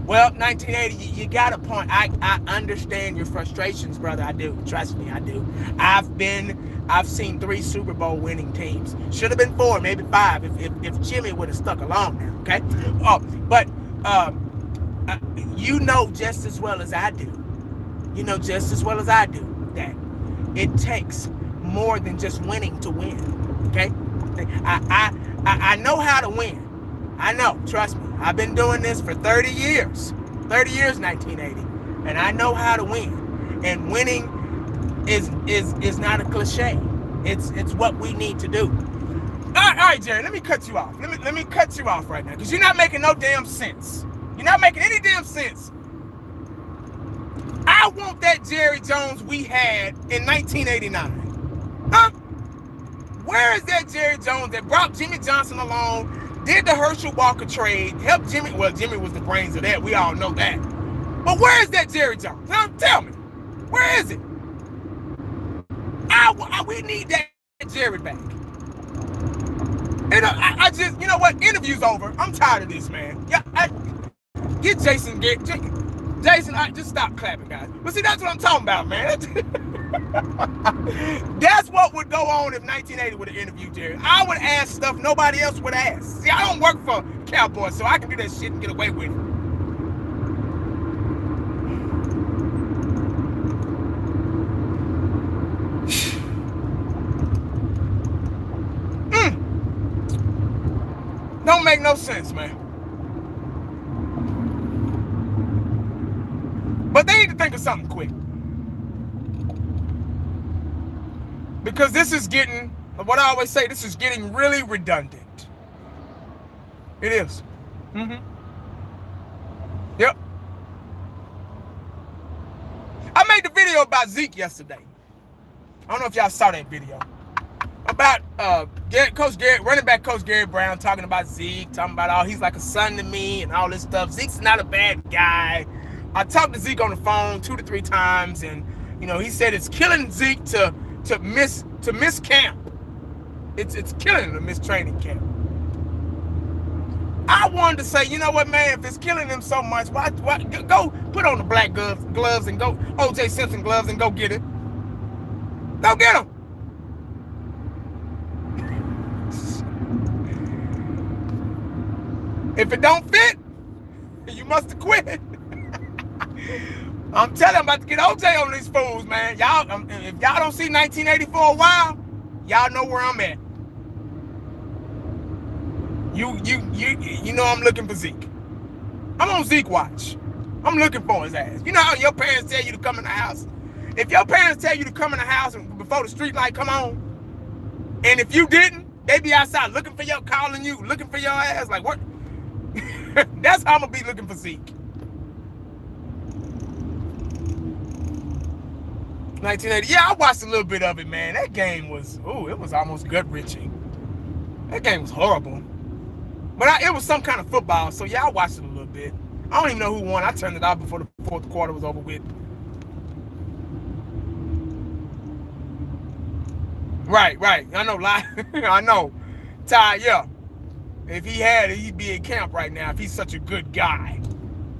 Well, 1980, you got a point. I understand your frustrations, brother. I do. Trust me, I do. I've seen 3 Super Bowl winning teams. Should have been 4, maybe 5 if Jimmy would have stuck along now, okay? But you know just as well as I do. You know just as well as I do that it takes more than just winning to win, okay? I know how to win. I know, trust me. I've been doing this for 30 years. 30 years, 1980. And I know how to win. And winning is not a cliche. It's what we need to do. All right, Jerry, let me cut you off. Let me cut you off right now, because you're not making no damn sense. You're not making any damn sense. I want that Jerry Jones we had in 1989. Huh? Where is that Jerry Jones that brought Jimmy Johnson along, did the Herschel Walker trade, helped Jimmy? Well, Jimmy was the brains of that. We all know that. But where is that Jerry Jones? Huh? Tell me. Where is it? We need that Jerry back. And I just, you know what? Interview's over. I'm tired of this, man. Yeah, get Jason. Jason, just stop clapping, guys. But see, that's what I'm talking about, man. That's what would go on if 1980 would have interviewed Jerry. I would ask stuff nobody else would ask. See, I don't work for Cowboys, so I can do that shit and get away with it. Don't make no sense, man. But they need to think of something quick. Because this is getting, what I always say, this is getting really redundant. It is. Yep. I made the video about Zeke yesterday. I don't know if y'all saw that video. about Coach Gary, running back Coach Gary Brown, talking about Zeke, talking about, oh, he's like a son to me and all this stuff. Zeke's not a bad guy. I talked to Zeke on the phone 2 to 3 times, and he said it's killing Zeke to miss camp. It's killing him to miss training camp. I wanted to say, you know what, man? If it's killing him so much, why go put on the black gloves and go O.J. Simpson gloves and go get it. Go get him. If it don't fit, you must have quit. I'm telling you, I'm about to get OJ on these fools, man. Y'all, if y'all don't see 1980 for a while, y'all know where I'm at. You know I'm looking for Zeke. I'm on Zeke watch. I'm looking for his ass. You know how your parents tell you to come in the house? If your parents tell you to come in the house before the street light come on, and if you didn't, they be outside calling you, looking for your ass. Like, what? That's how I'm going to be looking for Zeke. 1980. Yeah, I watched a little bit of it, man. That game was, it was almost gut-wrenching. That game was horrible. But it was some kind of football, so yeah, I watched it a little bit. I don't even know who won. I turned it off before the fourth quarter was over with. Right. I know. I know. Ty, yeah. If he had it, he'd be at camp right now if he's such a good guy.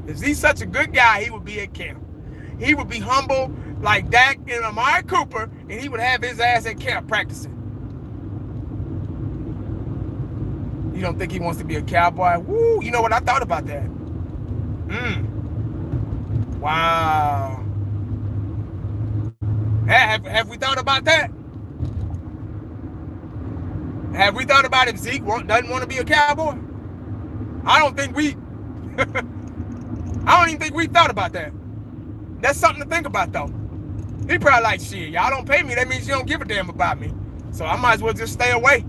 If he's such a good guy, he would be at camp. He would be humble like Dak and Amari Cooper, and he would have his ass at camp practicing. You don't think he wants to be a Cowboy? Woo! You know what? I thought about that. Wow. Have we thought about that? Have we thought about if Zeke doesn't want to be a Cowboy? I don't even think we thought about that. That's something to think about, though. He probably like, shit, y'all don't pay me. That means you don't give a damn about me. So I might as well just stay away.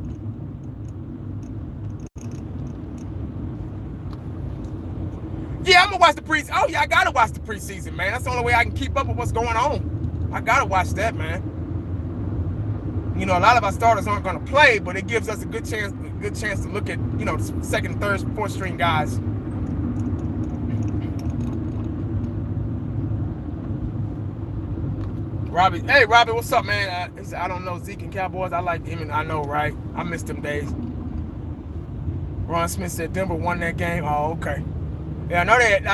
Yeah, I'm going to watch the preseason. Oh, yeah, I got to watch the preseason, man. That's the only way I can keep up with what's going on. I got to watch that, man. A lot of our starters aren't going to play, but it gives us a good chance to look at, the second, third, fourth string guys. Robbie, hey, Robbie, what's up, man? I don't know Zeke and Cowboys. I like him, and I know, right? I missed them days. Ron Smith said Denver won that game. Oh, okay. Yeah, I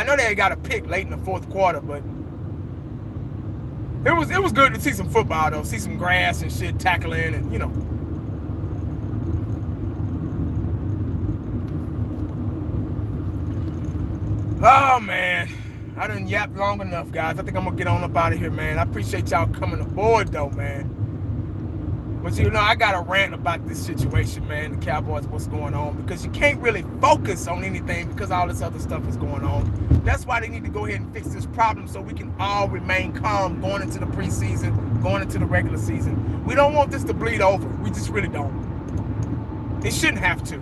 know they got a pick late in the fourth quarter, but it was good to see some football though, see some grass and shit tackling and Oh man, I done yapped long enough, guys. I think I'm gonna get on up out of here, man. I appreciate y'all coming aboard though, man. But I got a rant about this situation, man, the Cowboys, what's going on, because you can't really focus on anything because all this other stuff is going on. That's why they need to go ahead and fix this problem so we can all remain calm going into the preseason, going into the regular season. We don't want this to bleed over. We just really don't. It shouldn't have to.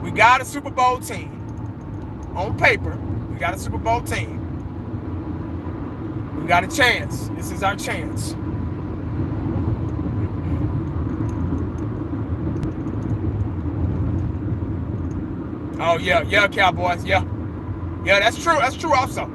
We got a Super Bowl team. On paper, we got a Super Bowl team. We got a chance. This is our chance. Oh, yeah, Cowboys, yeah. Yeah, that's true. That's true also. All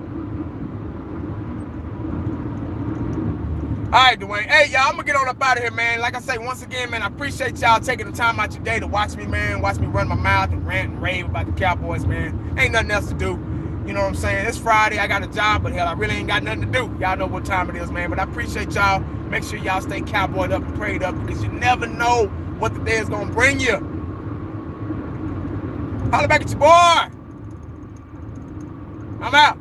right, Dwayne. Hey, y'all, I'm going to get on up out of here, man. Like I say, once again, man, I appreciate y'all taking the time out your day to watch me, man. Watch me run my mouth and rant and rave about the Cowboys, man. Ain't nothing else to do. You know what I'm saying? It's Friday. I got a job, but hell, I really ain't got nothing to do. Y'all know what time it is, man. But I appreciate y'all. Make sure y'all stay cowboyed up and prayed up because you never know what the day is going to bring you. Holla back at your boy. I'm out.